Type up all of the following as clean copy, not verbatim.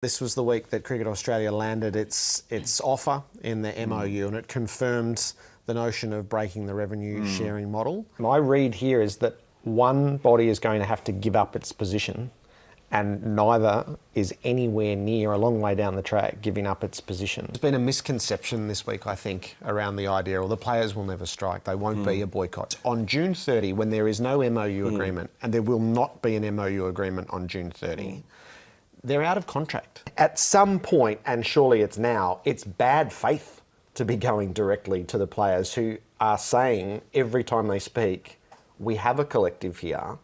This was the week that Cricket Australia landed its offer in the MOU, and it confirmed the notion of breaking the revenue sharing model. My read here is that one body is going to have to give up its position, and neither is anywhere near, a long way down the track, giving up its position. There's been a misconception this week, I think, around the idea, or the players will never strike, they won't be a boycott. On June 30, when there is no MOU agreement, and there will not be an MOU agreement on June 30, they're out of contract. At some point, and surely it's now, it's bad faith to be going directly to the players who are saying every time they speak, we have a collective here,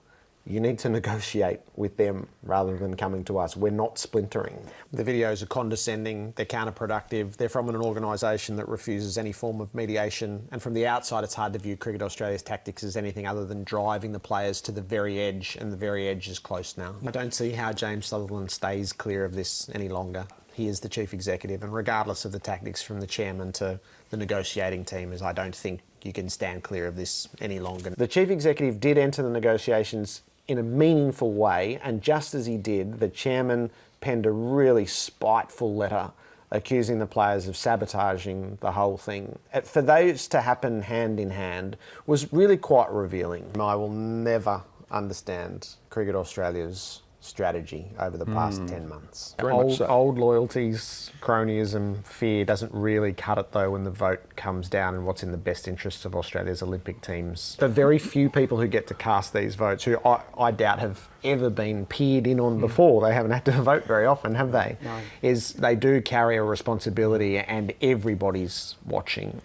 you need to negotiate with them rather than coming to us. We're not splintering. The videos are condescending, they're counterproductive, they're from an organisation that refuses any form of mediation, and from the outside it's hard to view Cricket Australia's tactics as anything other than driving the players to the very edge, and the very edge is close now. I don't see how James Sutherland stays clear of this any longer. He is the chief executive, and regardless of the tactics from the chairman to the negotiating team, I don't think you can stand clear of this any longer. The chief executive did enter the negotiations in a meaningful way, and just as he did, the chairman penned a really spiteful letter accusing the players of sabotaging the whole thing. For those to happen hand in hand was really quite revealing. I will never understand Cricket Australia's strategy over the past 10 months. Old loyalties, cronyism, fear doesn't really cut it though when the vote comes down and what's in the best interests of Australia's Olympic teams. The very few people who get to cast these votes, who I doubt have ever been peered in on before, they haven't had to vote very often, have they? No. Is they do carry a responsibility, and everybody's watching.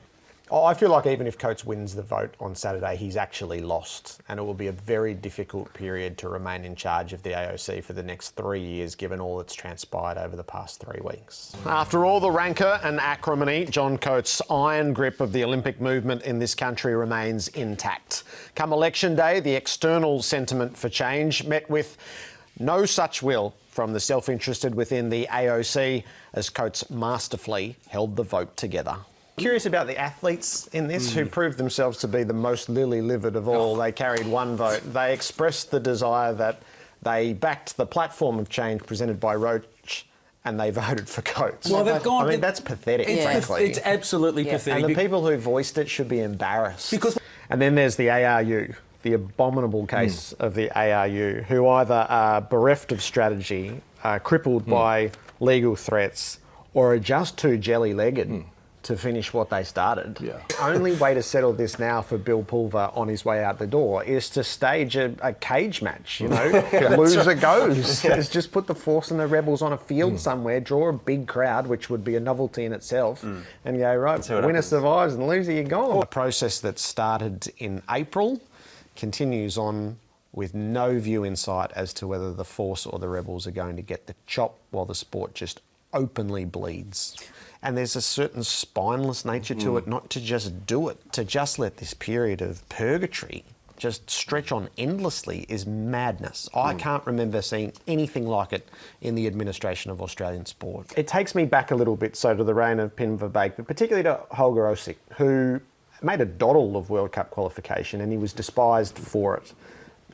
I feel like even if Coates wins the vote on Saturday, he's actually lost, and it will be a very difficult period to remain in charge of the AOC for the next 3 years, given all that's transpired over the past 3 weeks. After all the rancour and acrimony, John Coates' iron grip of the Olympic movement in this country remains intact. Come election day, the external sentiment for change met with no such will from the self-interested within the AOC, as Coates masterfully held the vote together. Curious about the athletes in this, who proved themselves to be the most lily-livered of all. They carried one vote. They expressed the desire that they backed the platform of change presented by Roach, and they voted for Coates. Well, they've gone. I mean, that's pathetic, frankly. It's absolutely pathetic. And the people who voiced it should be embarrassed. And then there's the ARU, the abominable case of the ARU, who either are bereft of strategy, are crippled by legal threats, or are just too jelly-legged to finish what they started. The only way to settle this now for Bill Pulver on his way out the door is to stage a cage match, you know. Loser goes. Just put the Force and the Rebels on a field somewhere, draw a big crowd, which would be a novelty in itself, and go, right, winner survives and loser, you're gone. A process that started in April continues on with no view in sight as to whether the Force or the Rebels are going to get the chop while the sport just openly bleeds. And there's a certain spineless nature to it, not to just do it, to just let this period of purgatory just stretch on endlessly is madness. I can't remember seeing anything like it in the administration of Australian sport. It takes me back a little bit, so to the reign of Pim Verbeek, but particularly to Holger Osik, who made a doddle of World Cup qualification, and he was despised for it.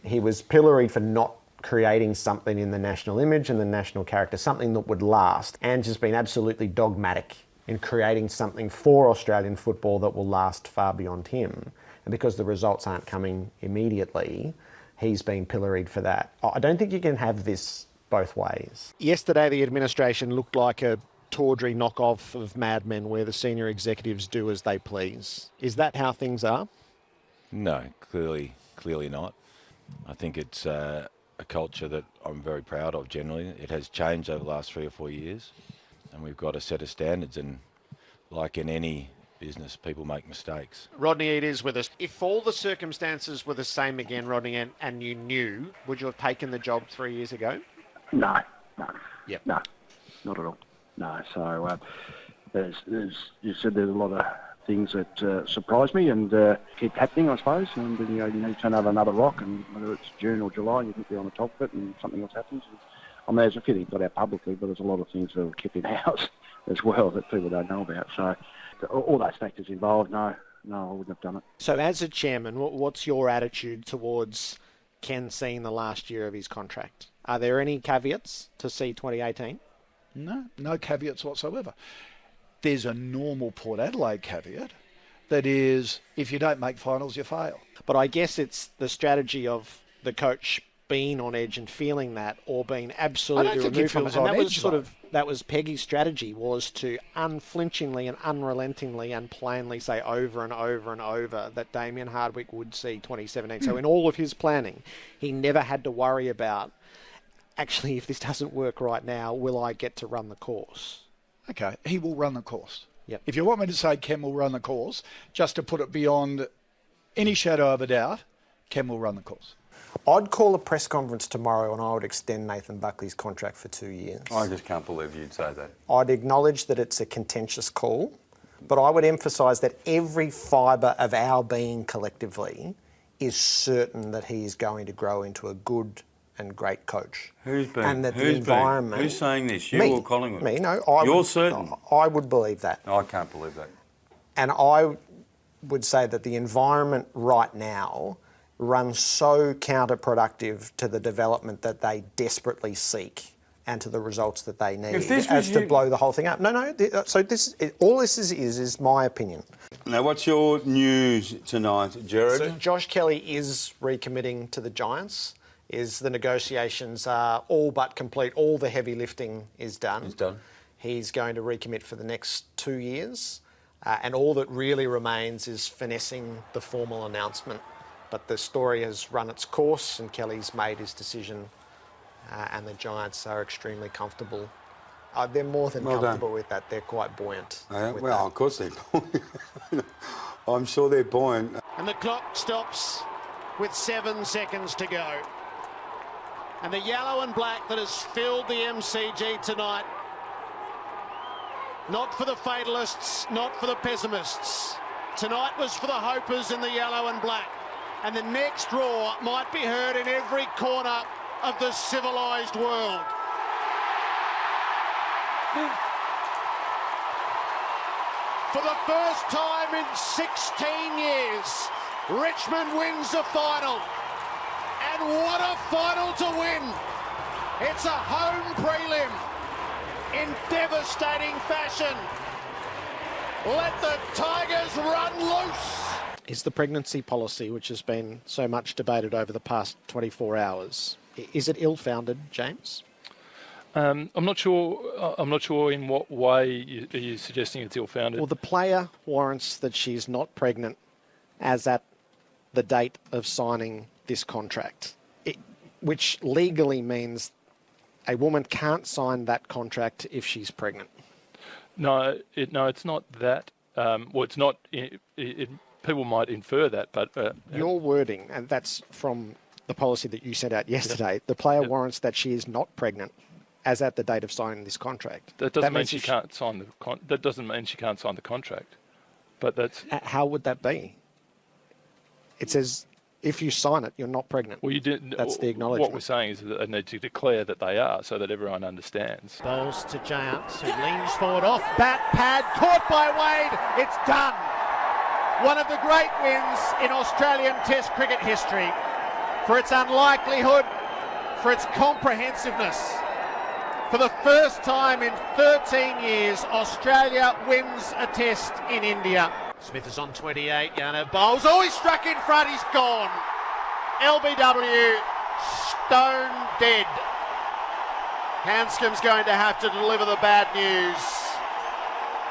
He was pilloried for not creating something in the national image and the national character, something that would last. Ange has been absolutely dogmatic in creating something for Australian football that will last far beyond him. And because the results aren't coming immediately, he's been pilloried for that. I don't think you can have this both ways. Yesterday, the administration looked like a tawdry knockoff of Mad Men, where the senior executives do as they please. Is that how things are? No, clearly not. I think it's a culture that I'm very proud of generally. It has changed over the last 3 or 4 years, and we've got a set of standards, and like in any business, people make mistakes. Rodney Eade is with us. If all the circumstances were the same again, Rodney, and you knew, would you have taken the job 3 years ago? No. Yep. No, not at all. No, so as you said, there's a lot of things that surprise me and keep happening, I suppose. And you turn over another rock, and whether it's June or July, you think you're on the top of it, and something else happens. I mean, there's a few things got out publicly, but there's a lot of things that are kept in house as well that people don't know about. So all those factors involved, no, I wouldn't have done it. So as a chairman, what's your attitude towards Ken seeing the last year of his contract? Are there any caveats to see 2018? No caveats whatsoever. There's a normal Port Adelaide caveat that is, if you don't make finals, you fail. But I guess it's the strategy of the coach being on edge and feeling that, or being absolutely removed from it. And that was that was Peggy's strategy, was to unflinchingly and unrelentingly and plainly say over and over and over that Damien Hardwick would see 2017. So in all of his planning, he never had to worry about, actually, if this doesn't work right now, will I get to run the course? Okay, he will run the course. Yep. If you want me to say Ken will run the course, just to put it beyond any shadow of a doubt, Ken will run the course. I'd call a press conference tomorrow and I would extend Nathan Buckley's contract for 2 years. I just can't believe you'd say that. I'd acknowledge that it's a contentious call, but I would emphasise that every fibre of our being collectively is certain that he is going to grow into a good and great coach. Who's been? And that the environment... Who's saying this? You me, or Collingwood? Me, no. You're certain? I would believe that. I can't believe that. And I would say that the environment right now runs so counterproductive to the development that they desperately seek and to the results that they need to blow the whole thing up. No. So all this is my opinion. Now, what's your news tonight, Gerard? So Josh Kelly is recommitting to the Giants. The negotiations are all but complete. All the heavy lifting is done. It's done. He's going to recommit for the next 2 years. And all that really remains is finessing the formal announcement. But the story has run its course and Kelly's made his decision and the Giants are extremely comfortable. They're more than comfortable with that. They're quite buoyant. Of course they're buoyant. I'm sure they're buoyant. And the clock stops with 7 seconds to go. And the yellow and black that has filled the MCG tonight, not for the fatalists, not for the pessimists. Tonight was for the hopers in the yellow and black. And the next roar might be heard in every corner of the civilised world. For the first time in 16 years, Richmond wins a final. And what a final to win! It's a home prelim in devastating fashion. Let the Tigers run loose! Is the pregnancy policy, which has been so much debated over the past 24 hours, is it ill-founded, James? I'm not sure. I'm not sure in what way you're suggesting it's ill-founded. Well, the player warrants that she's not pregnant as at the date of signing this contract, which legally means a woman can't sign that contract if she's pregnant. No, it's not that. Well, it's not. People might infer that, but... Your wording, and that's from the policy that you sent out yesterday, the player warrants that she is not pregnant as at the date of signing this contract. That doesn't mean she can't sign the that doesn't mean she can't sign the contract. But that's... How would that be? It says, if you sign it, you're not pregnant. Well, you didn't... That's the acknowledgement. What we're saying is that they need to declare that they are so that everyone understands. Bowls to Giants, who leans forward off. Bat pad, caught by Wade. It's done. One of the great wins in Australian Test cricket history for its unlikelihood, for its comprehensiveness. For the first time in 13 years, Australia wins a Test in India. Smith is on 28, Yana bowls. Oh, he's struck in front, he's gone. LBW, stone dead. Hanscom's going to have to deliver the bad news.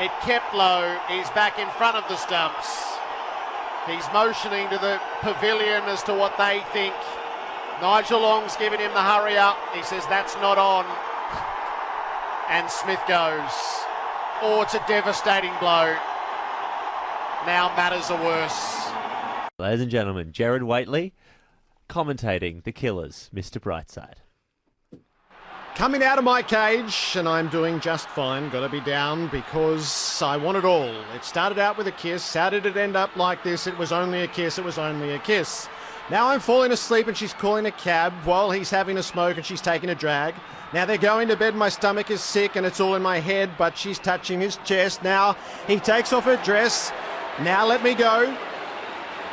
It kept low, he's back in front of the stumps. He's motioning to the pavilion as to what they think. Nigel Long's giving him the hurry up. He says that's not on. And Smith goes. Oh, it's a devastating blow. Now matters are worse. Ladies and gentlemen, Gerard Whateley commentating the Killers, Mr. Brightside. Coming out of my cage, and I'm doing just fine. Got to be down because I want it all. It started out with a kiss. How did it end up like this? It was only a kiss. It was only a kiss. Now I'm falling asleep and she's calling a cab while he's having a smoke and she's taking a drag. Now they're going to bed. My stomach is sick and it's all in my head, but she's touching his chest. Now he takes off her dress. Now let me go.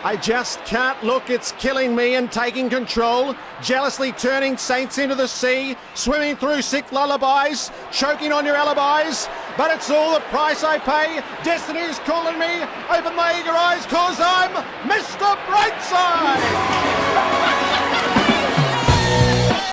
I just can't look, it's killing me and taking control. Jealously turning saints into the sea, swimming through sick lullabies, choking on your alibis. But it's all the price I pay. Destiny's calling me. Open my eager eyes, cause I'm Mr. Brightside.